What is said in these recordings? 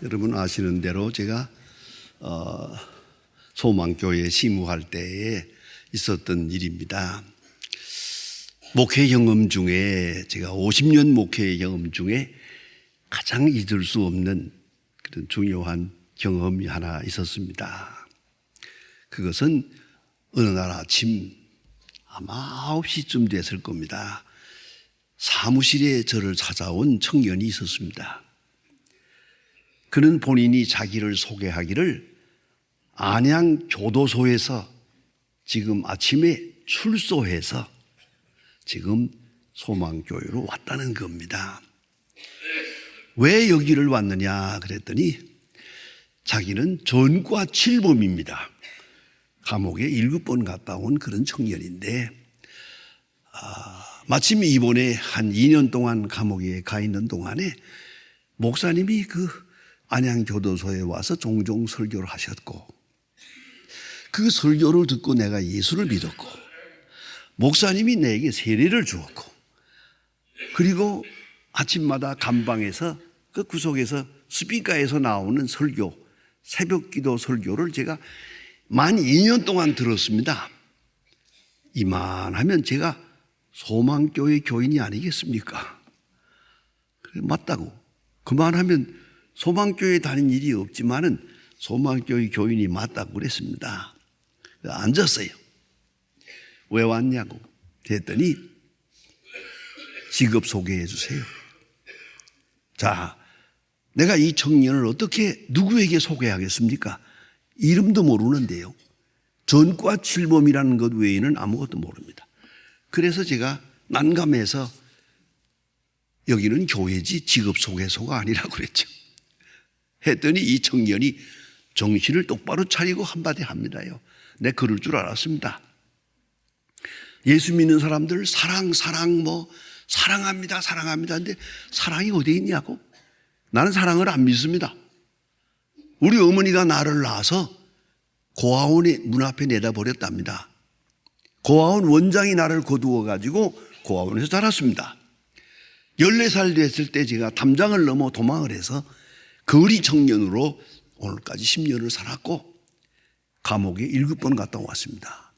여러분 아시는 대로 제가 소망교회 시무할 때에 있었던 일입니다. 목회 경험 중에 제가 50년 목회 경험 중에 가장 잊을 수 없는 그런 중요한 경험이 하나 있었습니다. 그것은 어느 날 아침 아마 9시쯤 됐을 겁니다. 사무실에 저를 찾아온 청년이 있었습니다. 그는 본인이 자기를 소개하기를 안양 교도소에서 지금 아침에 출소해서 지금 소망교회로 왔다는 겁니다. 왜 여기를 왔느냐 그랬더니 자기는 전과 7범입니다. 감옥에 7번 갔다 온 그런 청년인데 마침 이번에 한 2년 동안 감옥에 가 있는 동안에 목사님이 그 안양교도소에 와서 종종 설교를 하셨고 그 설교를 듣고 내가 예수를 믿었고 목사님이 내게 세례를 주었고 그리고 아침마다 감방에서 그 구석에서 스피커에서 나오는 설교, 새벽기도 설교를 제가 만 2년 동안 들었습니다. 이만하면 제가 소망교회 교인이 아니겠습니까? 그래, 맞다고. 그만하면 소망교회 다닌 일이 없지만은 소망교회 교인이 맞다고 그랬습니다. 앉았어요. 왜 왔냐고 했더니 직업 소개해 주세요. 자, 내가 이 청년을 어떻게 누구에게 소개하겠습니까? 이름도 모르는데요. 전과 7범이라는 것 외에는 아무것도 모릅니다. 그래서 제가 난감해서 여기는 교회지 직업 소개소가 아니라고 그랬죠. 했더니 이 청년이 정신을 똑바로 차리고 한마디 합니다요. 내 그럴 줄 알았습니다. 예수 믿는 사람들 사랑합니다. 근데 사랑이 어디 있냐고? 나는 사랑을 안 믿습니다. 우리 어머니가 나를 낳아서 고아원의 문 앞에 내다 버렸답니다. 고아원 원장이 나를 거두어 가지고 고아원에서 자랐습니다. 14살 됐을 때 제가 담장을 넘어 도망을 해서 거리 청년으로 오늘까지 10년을 살았고 감옥에 7번 갔다 왔습니다.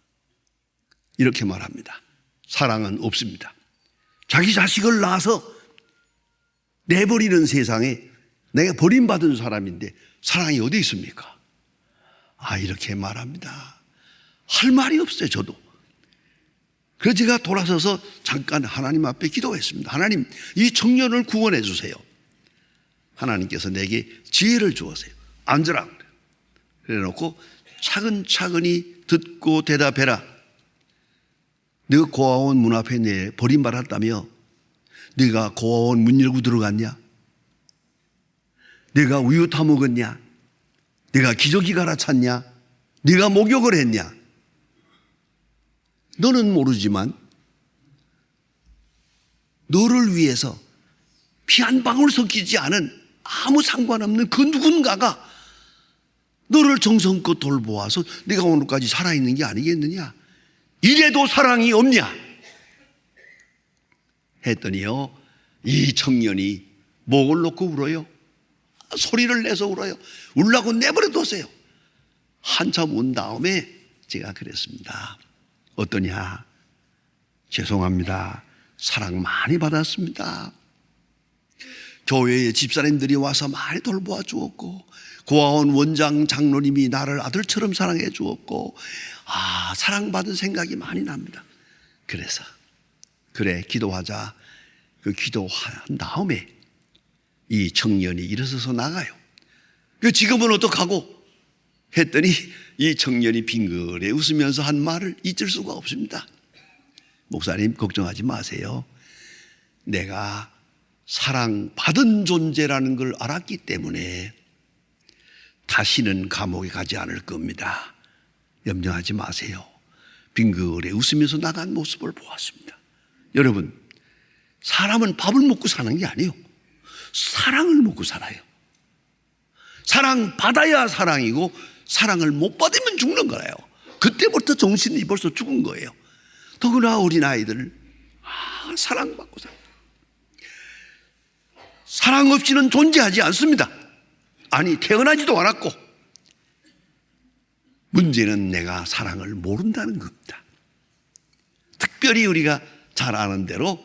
이렇게 말합니다. 사랑은 없습니다. 자기 자식을 낳아서 내버리는 세상에 내가 버림받은 사람인데 사랑이 어디 있습니까? 이렇게 말합니다. 할 말이 없어요, 저도. 그래서 제가 돌아서서 잠깐 하나님 앞에 기도했습니다. 하나님, 이 청년을 구원해 주세요. 하나님께서 내게 지혜를 주었어요. 앉으라. 그래 놓고 차근차근히 듣고 대답해라. 네가 고아원 문 앞에 내 버림받았다며 네가 고아원 문 열고 들어갔냐? 네가 우유 타먹었냐? 네가 기저귀 갈아찼냐? 네가 목욕을 했냐? 너는 모르지만 너를 위해서 피 한 방울 섞이지 않은 아무 상관없는 그 누군가가 너를 정성껏 돌보아서 네가 오늘까지 살아있는 게 아니겠느냐? 이래도 사랑이 없냐? 했더니요, 이 청년이 목을 놓고 울어요. 소리를 내서 울어요. 울라고 내버려 뒀어요. 한참 운 다음에 제가 그랬습니다. 어떠냐? 죄송합니다. 사랑 많이 받았습니다. 교회에 집사님들이 와서 많이 돌보아 주었고 고아원 원장 장로님이 나를 아들처럼 사랑해 주었고 사랑받은 생각이 많이 납니다. 그래서 그래 기도하자. 그 기도한 다음에 이 청년이 일어서서 나가요. 지금은 어떡하고? 했더니 이 청년이 빙그레 웃으면서 한 말을 잊을 수가 없습니다. 목사님 걱정하지 마세요. 내가 사랑받은 존재라는 걸 알았기 때문에 다시는 감옥에 가지 않을 겁니다. 염려하지 마세요. 빙그레 웃으면서 나간 모습을 보았습니다. 여러분, 사람은 밥을 먹고 사는 게 아니에요. 사랑을 먹고 살아요. 사랑받아야 사랑이고 사랑을 못 받으면 죽는 거예요. 그때부터 정신이 벌써 죽은 거예요. 더구나 어린아이들 사랑받고 살아요. 사랑 없이는 존재하지 않습니다. 아니 태어나지도 않았고, 문제는 내가 사랑을 모른다는 겁니다. 특별히 우리가 잘 아는 대로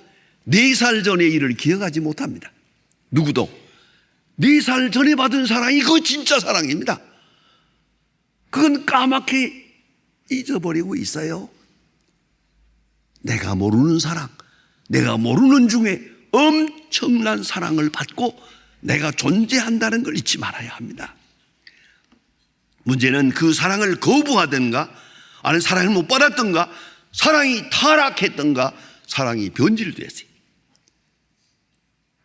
4살 전의 일을 기억하지 못합니다. 누구도 4살 전에 받은 사랑이 그거 진짜 사랑입니다. 그건 까맣게 잊어버리고 있어요. 내가 모르는 사랑, 내가 모르는 중에 엄청난 사랑을 받고 내가 존재한다는 걸 잊지 말아야 합니다. 문제는 그 사랑을 거부하든가, 아니면 사랑을 못 받았던가, 사랑이 타락했던가, 사랑이 변질됐어요.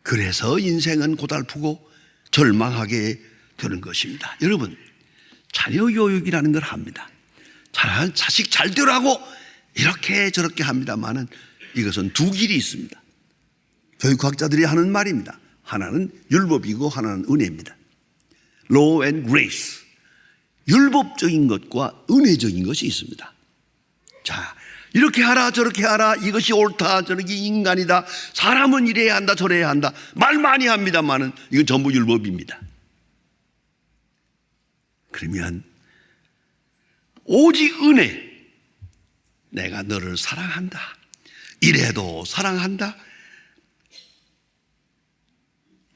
그래서 인생은 고달프고 절망하게 되는 것입니다. 여러분, 자녀 교육이라는 걸 합니다. 잘하는 자식 잘 되라고 이렇게 저렇게 합니다만은 이것은 두 길이 있습니다. 교육학자들이 하는 말입니다. 하나는 율법이고 하나는 은혜입니다. Law and grace. 율법적인 것과 은혜적인 것이 있습니다. 자, 이렇게 하라 저렇게 하라, 이것이 옳다 저렇게 인간이다, 사람은 이래야 한다 저래야 한다, 말 많이 합니다만은 이건 전부 율법입니다. 그러면 오직 은혜, 내가 너를 사랑한다, 이래도 사랑한다.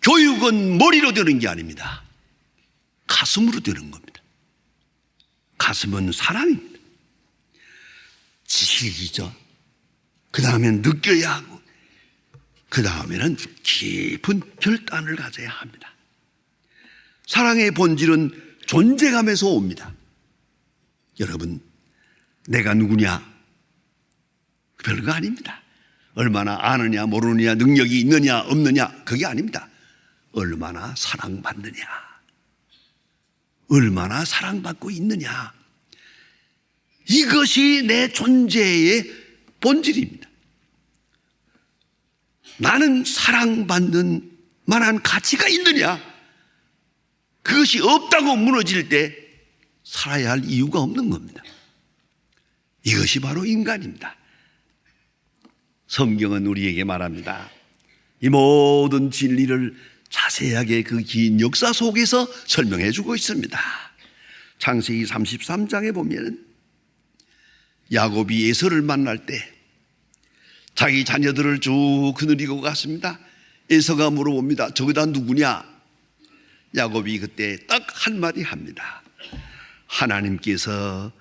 교육은 머리로 되는 게 아닙니다. 가슴으로 되는 겁니다. 가슴은 사랑입니다. 지식이죠. 그 다음엔 느껴야 하고, 그 다음에는 깊은 결단을 가져야 합니다. 사랑의 본질은 존재감에서 옵니다. 여러분, 내가 누구냐? 별거 아닙니다. 얼마나 아느냐 모르느냐, 능력이 있느냐 없느냐, 그게 아닙니다. 얼마나 사랑받느냐, 얼마나 사랑받고 있느냐, 이것이 내 존재의 본질입니다. 나는 사랑받는 만한 가치가 있느냐, 그것이 없다고 무너질 때 살아야 할 이유가 없는 겁니다. 이것이 바로 인간입니다. 성경은 우리에게 말합니다. 이 모든 진리를 자세하게 그 긴 역사 속에서 설명해 주고 있습니다. 창세기 33장에 보면 야곱이 에서를 만날 때 자기 자녀들을 쭉 거느리고 갔습니다. 에서가 물어봅니다. 저기다 누구냐? 야곱이 그때 딱 한마디 합니다. 하나님께서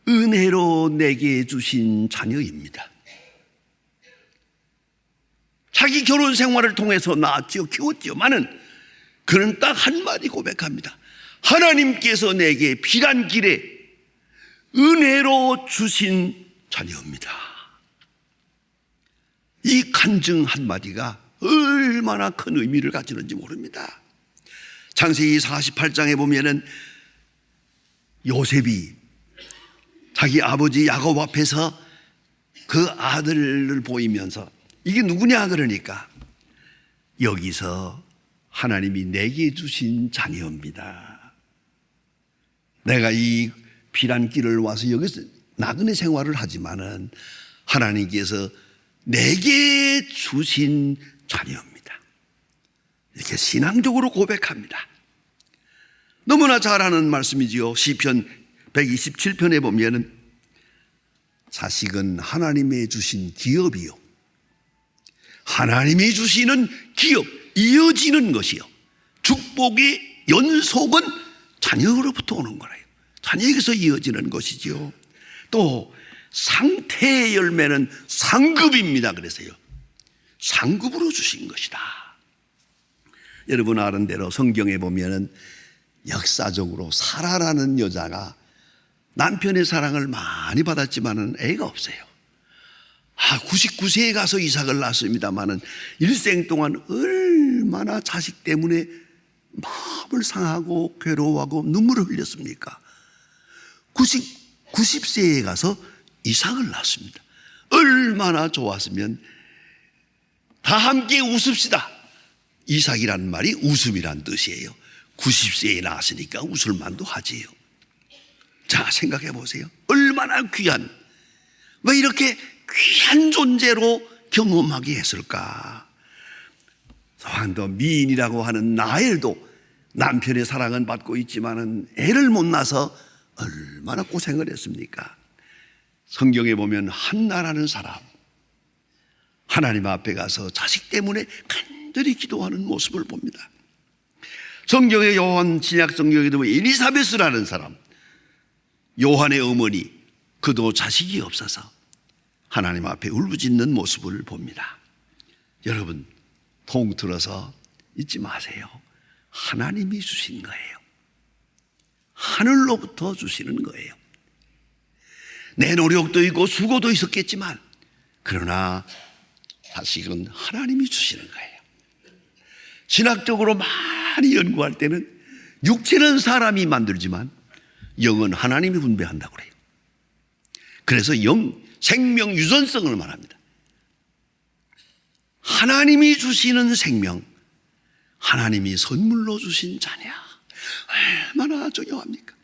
은혜로 내게 주신 자녀입니다. 자기 결혼 생활을 통해서 낳았지요, 키웠지요만은 그는 딱 한마디 고백합니다. 하나님께서 내게 필한 길에 은혜로 주신 자녀입니다. 이 간증 한마디가 얼마나 큰 의미를 가지는지 모릅니다. 창세기 48장에 보면은 요셉이 자기 아버지 야곱 앞에서 그 아들을 보이면서 이게 누구냐 그러니까 여기서 하나님이 내게 주신 자녀입니다. 내가 이 피란길을 와서 여기서 나그네 생활을 하지만은 하나님께서 내게 주신 자녀입니다. 이렇게 신앙적으로 고백합니다. 너무나 잘 아는 말씀이지요. 시편 127편에 보면은 자식은 하나님의 주신 기업이요, 하나님이 주시는 기업, 이어지는 것이요, 축복의 연속은 자녀로부터 오는 거래요. 자녀에게서 이어지는 것이지요. 또 상태의 열매는 상급입니다. 그래서요, 상급으로 주신 것이다. 여러분 아는 대로 성경에 보면은 역사적으로 사라라는 여자가 남편의 사랑을 많이 받았지만은 애가 없어요. 99세에 가서 이삭을 낳았습니다마는 일생 동안 얼마나 자식 때문에 마음을 상하고 괴로워하고 눈물을 흘렸습니까? 90세에 가서 이삭을 낳았습니다. 얼마나 좋았으면 다 함께 웃읍시다. 이삭이란 말이 웃음이란 뜻이에요. 90세에 낳았으니까 웃을 만도 하지요. 자, 생각해 보세요. 얼마나 귀한, 왜 이렇게 귀한 존재로 경험하게 했을까? 또한 더 미인이라고 하는 나엘도 남편의 사랑은 받고 있지만은 애를 못 낳아서 얼마나 고생을 했습니까? 성경에 보면 한나라는 사람, 하나님 앞에 가서 자식 때문에 간절히 기도하는 모습을 봅니다. 성경의 요한 신약 성경에도 보면 엘리사베스라는 사람, 요한의 어머니, 그도 자식이 없어서 하나님 앞에 울부짖는 모습을 봅니다. 여러분, 통틀어서 잊지 마세요. 하나님이 주신 거예요. 하늘로부터 주시는 거예요. 내 노력도 있고 수고도 있었겠지만, 그러나 자식은 하나님이 주시는 거예요. 신학적으로 많이 연구할 때는 육체는 사람이 만들지만 영은 하나님이 분배한다고 그래요. 그래서 생명 유전성을 말합니다. 하나님이 주시는 생명, 하나님이 선물로 주신 자녀, 얼마나 중요합니까?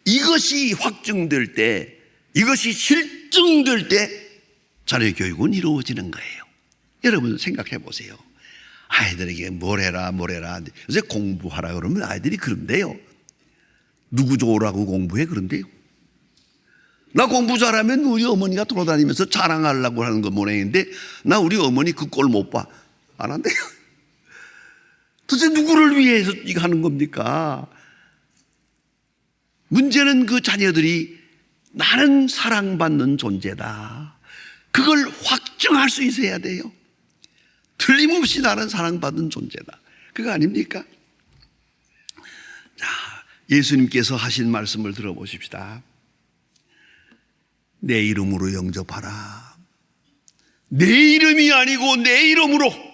이것이 확증될 때, 이것이 실증될 때 자녀 교육은 이루어지는 거예요. 여러분 생각해 보세요. 아이들에게 뭘 해라 요새 공부하라 그러면 아이들이 그런데요, 누구 좋으라고 공부해 그런데요. 나 공부 잘하면 우리 어머니가 돌아다니면서 자랑하려고 하는 건 모양인데, 나 우리 어머니 그 꼴 못 봐. 안 한대요. 도대체 누구를 위해서 이거 하는 겁니까? 문제는 그 자녀들이 나는 사랑받는 존재다, 그걸 확증할 수 있어야 돼요. 틀림없이 나는 사랑받는 존재다, 그거 아닙니까? 자, 예수님께서 하신 말씀을 들어보십시다. 내 이름으로 영접하라. 내 이름이 아니고 내 이름으로.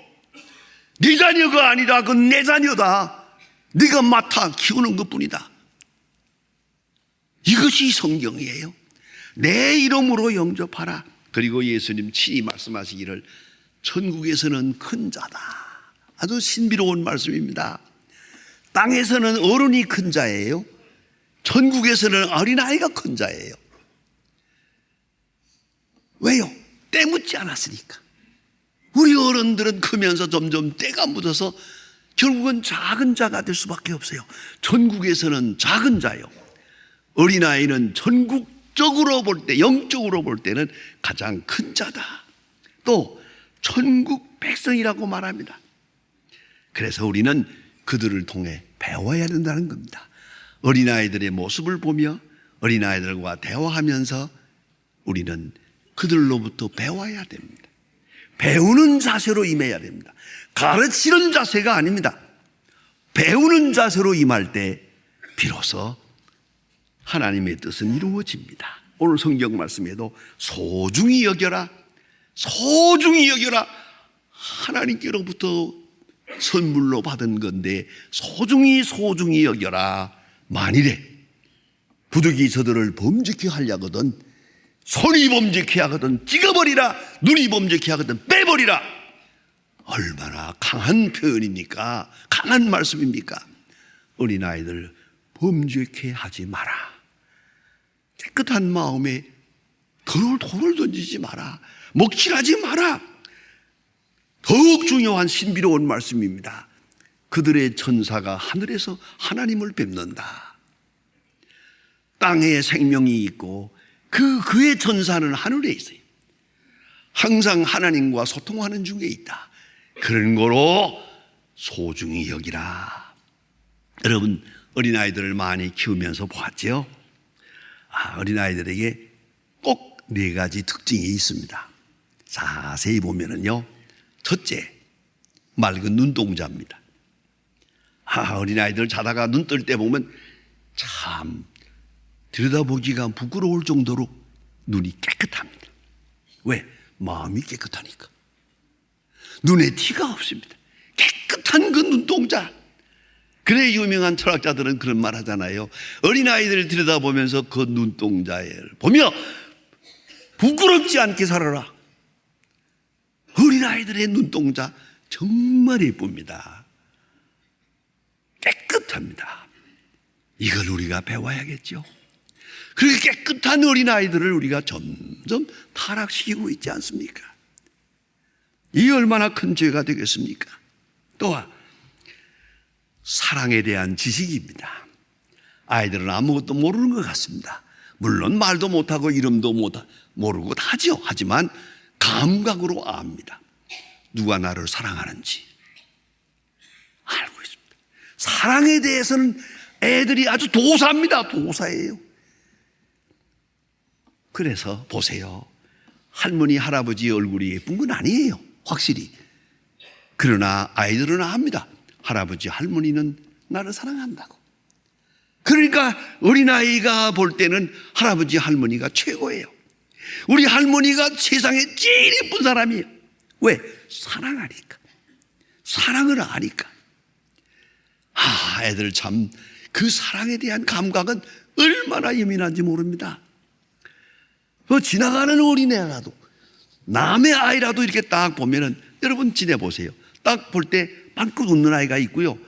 네 자녀가 아니다, 그건 내 자녀다. 네가 맡아 키우는 것뿐이다. 이것이 성경이에요. 내 이름으로 영접하라. 그리고 예수님 친히 말씀하시기를 천국에서는 큰 자다. 아주 신비로운 말씀입니다. 땅에서는 어른이 큰 자예요. 천국에서는 어린아이가 큰 자예요. 왜요? 때 묻지 않았으니까. 우리 어른들은 크면서 점점 때가 묻어서 결국은 작은 자가 될 수밖에 없어요. 천국에서는 작은 자요, 어린아이는 전국적으로 볼 때, 영적으로 볼 때는 가장 큰 자다. 또 천국 백성이라고 말합니다. 그래서 우리는 그들을 통해 배워야 된다는 겁니다. 어린아이들의 모습을 보며 어린아이들과 대화하면서 우리는 그들로부터 배워야 됩니다. 배우는 자세로 임해야 됩니다. 가르치는 자세가 아닙니다. 배우는 자세로 임할 때 비로소 하나님의 뜻은 이루어집니다. 오늘 성경 말씀에도 소중히 여겨라, 소중히 여겨라. 하나님께로부터 선물로 받은 건데 소중히 여겨라. 만일에 부득이 저들을 범죄케 하려거든 손이 범죄케 하거든 찍어버리라, 눈이 범죄케 하거든 빼버리라. 얼마나 강한 표현입니까? 강한 말씀입니까? 어린아이들 범죄케 하지 마라. 깨끗한 마음에 더러울 돌을 던지지 마라. 먹칠하지 마라. 더욱 중요한 신비로운 말씀입니다. 그들의 천사가 하늘에서 하나님을 뵙는다. 땅에 생명이 있고 그의 천사는 하늘에 있어요. 항상 하나님과 소통하는 중에 있다. 그런 거로 소중히 여기라. 여러분, 어린아이들을 많이 키우면서 보았죠? 어린아이들에게 꼭 4가지 특징이 있습니다. 자세히 보면은요, 첫째, 맑은 눈동자입니다. 어린아이들 자다가 눈 뜰 때 보면 참 들여다보기가 부끄러울 정도로 눈이 깨끗합니다. 왜? 마음이 깨끗하니까. 눈에 티가 없습니다. 깨끗한 그 눈동자. 그래 유명한 철학자들은 그런 말 하잖아요. 어린아이들을 들여다보면서 그 눈동자를 보며 부끄럽지 않게 살아라. 어린아이들의 눈동자 정말 예쁩니다. 깨끗합니다. 이걸 우리가 배워야겠죠. 그렇게 깨끗한 어린아이들을 우리가 점점 타락시키고 있지 않습니까? 이게 얼마나 큰 죄가 되겠습니까? 또한 사랑에 대한 지식입니다. 아이들은 아무것도 모르는 것 같습니다. 물론 말도 못하고 이름도 모르고 하죠. 하지만 감각으로 압니다. 누가 나를 사랑하는지 알고 있습니다. 사랑에 대해서는 애들이 아주 도사입니다. 도사예요. 그래서 보세요. 할머니, 할아버지의 얼굴이 예쁜 건 아니에요. 확실히. 그러나 아이들은 압니다. 할아버지, 할머니는 나를 사랑한다고. 그러니까 어린아이가 볼 때는 할아버지, 할머니가 최고예요. 우리 할머니가 세상에 제일 예쁜 사람이에요. 왜? 사랑하니까. 사랑을 아니까. 애들 참 그 사랑에 대한 감각은 얼마나 예민한지 모릅니다. 지나가는 어린애라도, 남의 아이라도 이렇게 딱 보면은, 여러분 지내보세요. 딱 볼 때 빵긋 웃는 아이가 있고요.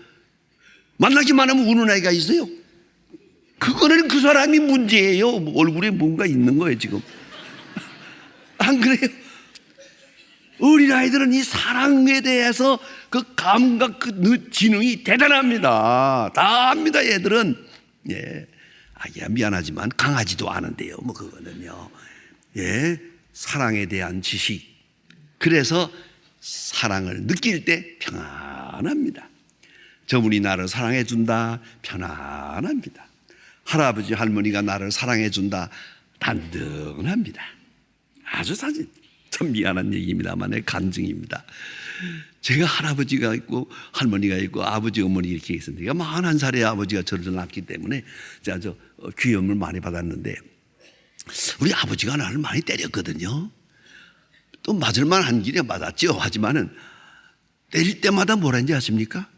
만나기만 하면 우는 아이가 있어요. 그거는 그 사람이 문제예요. 얼굴에 뭔가 있는 거예요, 지금. 안 그래요? 어린아이들은 이 사랑에 대해서 그 감각, 그 지능이 대단합니다. 다 압니다, 얘들은. 예. 미안하지만 강하지도 않은데요, 그거는요. 예. 사랑에 대한 지식. 그래서 사랑을 느낄 때 평안합니다. 저분이 나를 사랑해 준다, 편안합니다. 할아버지, 할머니가 나를 사랑해 준다, 단든합니다. 아주 참 미안한 얘기입니다만 간증입니다. 제가 할아버지가 있고 할머니가 있고 아버지, 어머니 이렇게 있었는데 41살에 아버지가 저를 낳기 때문에 제가 귀염을 많이 받았는데 우리 아버지가 나를 많이 때렸거든요. 또 맞을만 한 길에 맞았죠. 하지만은 때릴 때마다 뭐라 했는지 아십니까?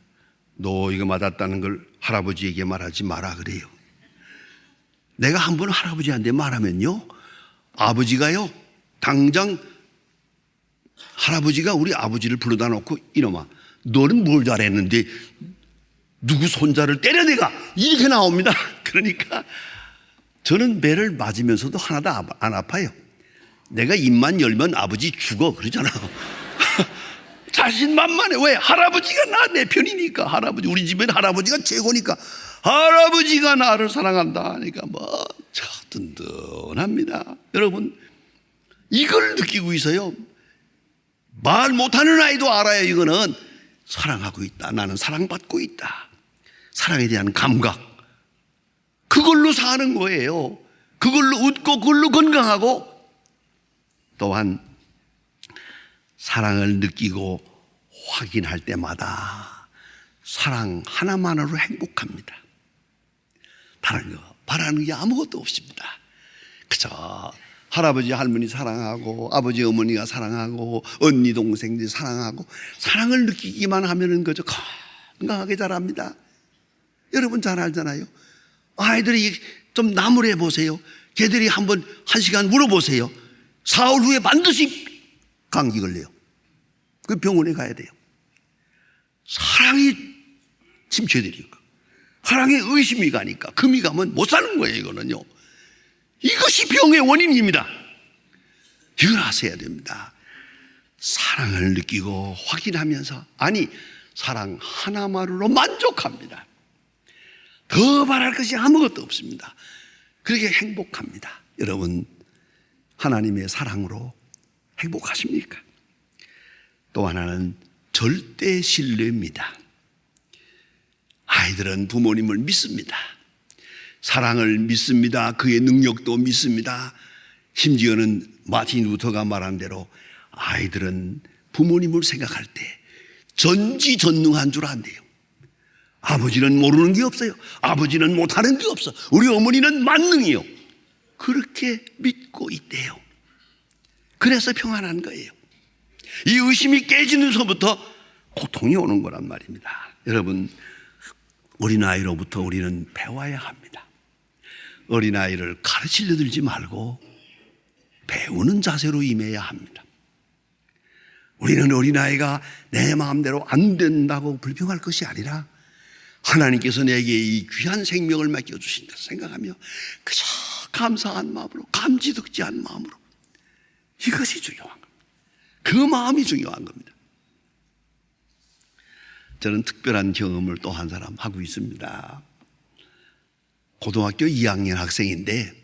너 이거 맞았다는 걸 할아버지에게 말하지 마라 그래요. 내가 한 번 할아버지한테 말하면요, 아버지가요 당장 할아버지가 우리 아버지를 불러다 놓고 이놈아 너는 뭘 잘했는데 누구 손자를 때려 내가 이렇게 나옵니다. 그러니까 저는 매를 맞으면서도 하나도 안 아파요. 내가 입만 열면 아버지 죽어 그러잖아. 자신만만해. 왜? 할아버지가 내 편이니까. 할아버지, 우리 집엔 할아버지가 최고니까 할아버지가 나를 사랑한다 하니까 든든합니다. 여러분 이걸 느끼고 있어요. 말 못하는 아이도 알아요. 이거는 사랑하고 있다. 나는 사랑받고 있다. 사랑에 대한 감각. 그걸로 사는 거예요. 그걸로 웃고 그걸로 건강하고 또한 사랑을 느끼고 확인할 때마다 사랑 하나만으로 행복합니다. 다른 거 바라는 게 아무것도 없습니다. 그저 할아버지, 할머니 사랑하고 아버지, 어머니가 사랑하고 언니, 동생들이 사랑하고 사랑을 느끼기만 하면은 그저 건강하게 자랍니다. 여러분 잘 알잖아요. 아이들이 좀 나무래 보세요. 걔들이 한번 1시간 물어보세요. 사흘 후에 반드시 감기 걸려요. 그 병원에 가야 돼요. 사랑이 침체되니까. 사랑에 의심이 가니까. 금이 가면 못 사는 거예요, 이거는요. 이것이 병의 원인입니다. 이걸 아셔야 됩니다. 사랑을 느끼고 확인하면서, 사랑 하나만으로 만족합니다. 더 바랄 것이 아무것도 없습니다. 그렇게 행복합니다. 여러분, 하나님의 사랑으로 행복하십니까? 또 하나는 절대 신뢰입니다. 아이들은 부모님을 믿습니다. 사랑을 믿습니다. 그의 능력도 믿습니다. 심지어는 마틴 루터가 말한 대로 아이들은 부모님을 생각할 때 전지전능한 줄 안대요. 아버지는 모르는 게 없어요. 아버지는 못하는 게 없어. 우리 어머니는 만능이요. 그렇게 믿고 있대요. 그래서 평안한 거예요. 이 의심이 깨지는 서부터 고통이 오는 거란 말입니다. 여러분, 어린아이로부터 우리는 배워야 합니다. 어린아이를 가르치려 들지 말고 배우는 자세로 임해야 합니다. 우리는 어린아이가 내 마음대로 안 된다고 불평할 것이 아니라 하나님께서 내게 이 귀한 생명을 맡겨주신다 생각하며 그저 감사한 마음으로, 감지덕지한 마음으로, 이것이 중요한 겁니다. 그 마음이 중요한 겁니다. 저는 특별한 경험을 또 한 사람 하고 있습니다. 고등학교 2학년 학생인데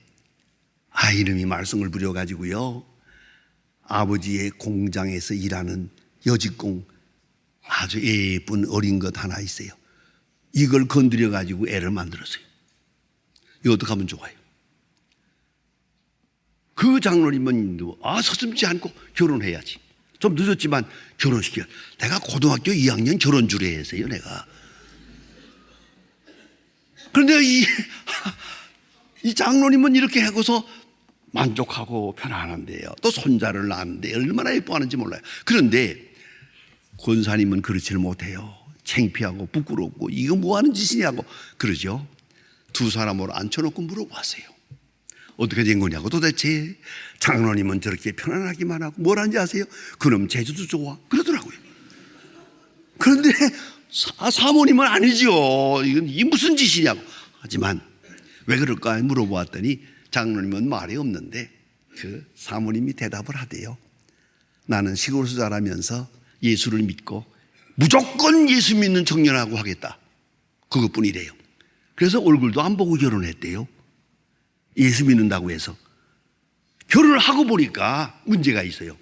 이름이 말썽을 부려가지고요, 아버지의 공장에서 일하는 여직공 아주 예쁜 어린 것 하나 있어요. 이걸 건드려가지고 애를 만들었어요. 이거 어떻게 하면 좋아요? 그 장로님은 서슴지 않고 결혼해야지. 좀 늦었지만 결혼시켜. 내가 고등학교 2학년 결혼 주례했어요, 내가. 그런데 이 장로님은 이렇게 하고서 만족하고 편안한데요. 또 손자를 낳았는데 얼마나 예뻐하는지 몰라요. 그런데 권사님은 그렇지를 못해요. 창피하고 부끄럽고 이거 뭐 하는 짓이냐고 그러죠. 두 사람으로 앉혀놓고 물어봤어요. 어떻게 된 거냐고. 도대체 장로님은 저렇게 편안하기만 하고 뭘 하는지 아세요? 그놈 제주도 좋아 그러더라고요. 그런데 사모님은 아니죠. 이게 무슨 짓이냐고. 하지만 왜 그럴까 물어보았더니 장로님은 말이 없는데 그 사모님이 대답을 하대요. 나는 시골에서 자라면서 예수를 믿고 무조건 예수 믿는 청년하고 하겠다. 그것뿐이래요. 그래서 얼굴도 안 보고 결혼했대요. 예수 믿는다고 해서. 결혼을 하고 보니까 문제가 있어요.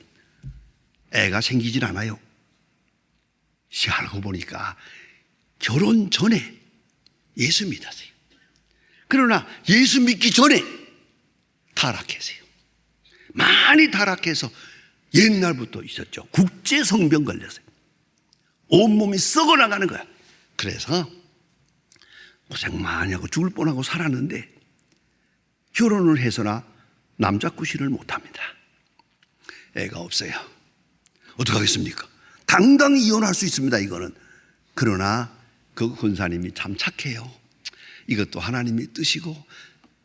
애가 생기질 않아요. 알고 보니까 결혼 전에 예수 믿었어요. 그러나 예수 믿기 전에 타락했어요. 많이 타락해서 옛날부터 있었죠. 국제성병 걸렸어요. 온몸이 썩어나가는 거야. 그래서 고생 많이 하고 죽을 뻔하고 살았는데 결혼을 해서나 남자 구실을 못합니다. 애가 없어요. 어떡하겠습니까? 당당히 이혼할 수 있습니다, 이거는. 그러나 그 권사님이 참 착해요. 이것도 하나님의 뜻이고,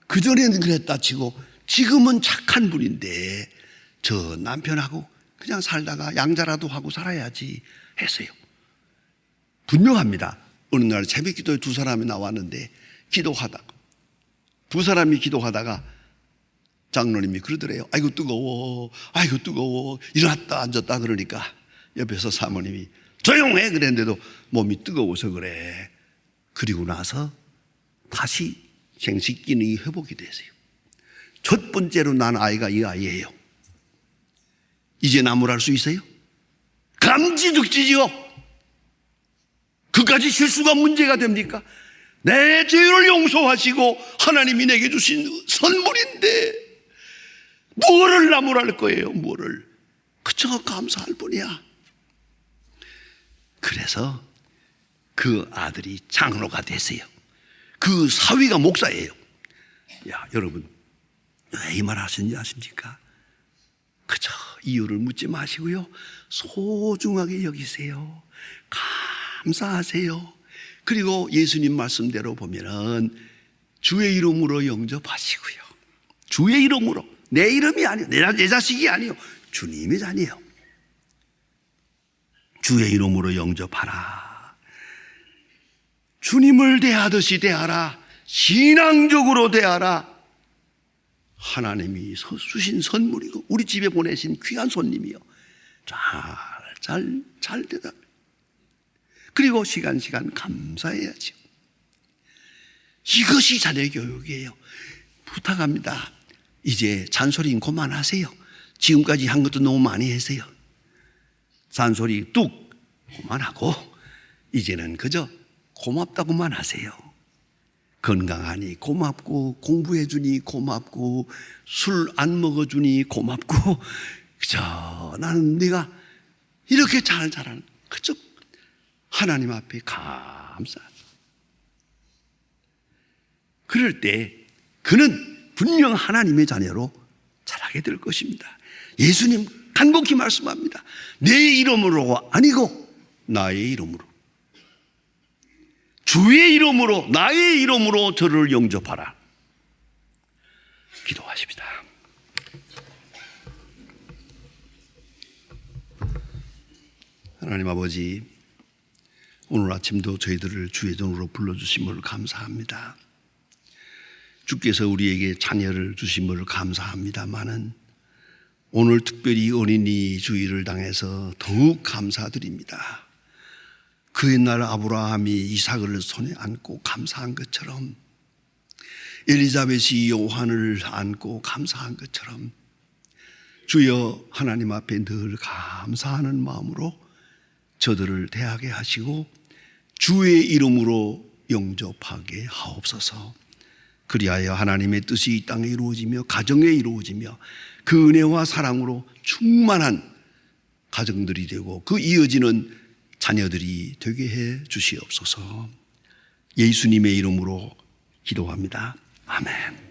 그전에는 그랬다 치고 지금은 착한 분인데 저 남편하고 그냥 살다가 양자라도 하고 살아야지 했어요. 분명합니다. 어느 날 새벽 기도에 두 사람이 나왔는데 기도하다가 두 사람이 기도하다가 장로님이 그러더래요. 아이고 뜨거워, 아이고 뜨거워. 일어났다 앉았다 그러니까 옆에서 사모님이 조용해 그랬는데도 몸이 뜨거워서 그래. 그리고 나서 다시 생식 기능이 회복이 됐어요. 첫 번째로 난 아이가 이 아이예요. 이제 나무랄 수 있어요? 감지득지지요. 그까지 실수가 문제가 됩니까? 내 죄를 용서하시고 하나님이 내게 주신 선물인데 뭐를 나무랄 거예요? 뭐를? 그저 감사할 뿐이야. 그래서 그 아들이 장로가 됐어요. 그 사위가 목사예요. 야, 여러분 왜 이 말 하시는지 아십니까? 그저 이유를 묻지 마시고요, 소중하게 여기세요. 감사하세요. 그리고 예수님 말씀대로 보면은 주의 이름으로 영접하시고요. 주의 이름으로. 내 이름이 아니에요. 내 자식이 아니에요. 주님의 자녀예요. 주의 이름으로 영접하라. 주님을 대하듯이 대하라. 신앙적으로 대하라. 하나님이 주신 선물이고 우리 집에 보내신 귀한 손님이요. 잘 대답해. 그리고 시간 감사해야죠. 이것이 자녀 교육이에요. 부탁합니다. 이제 잔소리 그만하세요. 지금까지 한 것도 너무 많이 했어요. 잔소리 뚝 그만하고 이제는 그저 고맙다고만 하세요. 건강하니 고맙고, 공부해주니 고맙고, 술 안 먹어주니 고맙고, 그저 나는 네가 이렇게 잘 자라는, 그저 하나님 앞에 감사하죠. 그럴 때 그는 분명 하나님의 자녀로 자라게 될 것입니다. 예수님 간곡히 말씀합니다. 내 이름으로 아니고 나의 이름으로, 주의 이름으로, 나의 이름으로 저를 영접하라. 기도하십시다. 하나님 아버지, 오늘 아침도 저희들을 주의 종으로 불러주심을 감사합니다. 주께서 우리에게 자녀를 주심을 감사합니다마는 오늘 특별히 어린이 주일을 당해서 더욱 감사드립니다. 그 옛날 아브라함이 이삭을 손에 안고 감사한 것처럼, 엘리자벳이 요한을 안고 감사한 것처럼 주여 하나님 앞에 늘 감사하는 마음으로 저들을 대하게 하시고 주의 이름으로 영접하게 하옵소서. 그리하여 하나님의 뜻이 이 땅에 이루어지며 가정에 이루어지며 그 은혜와 사랑으로 충만한 가정들이 되고 그 이어지는 자녀들이 되게 해 주시옵소서. 예수님의 이름으로 기도합니다. 아멘.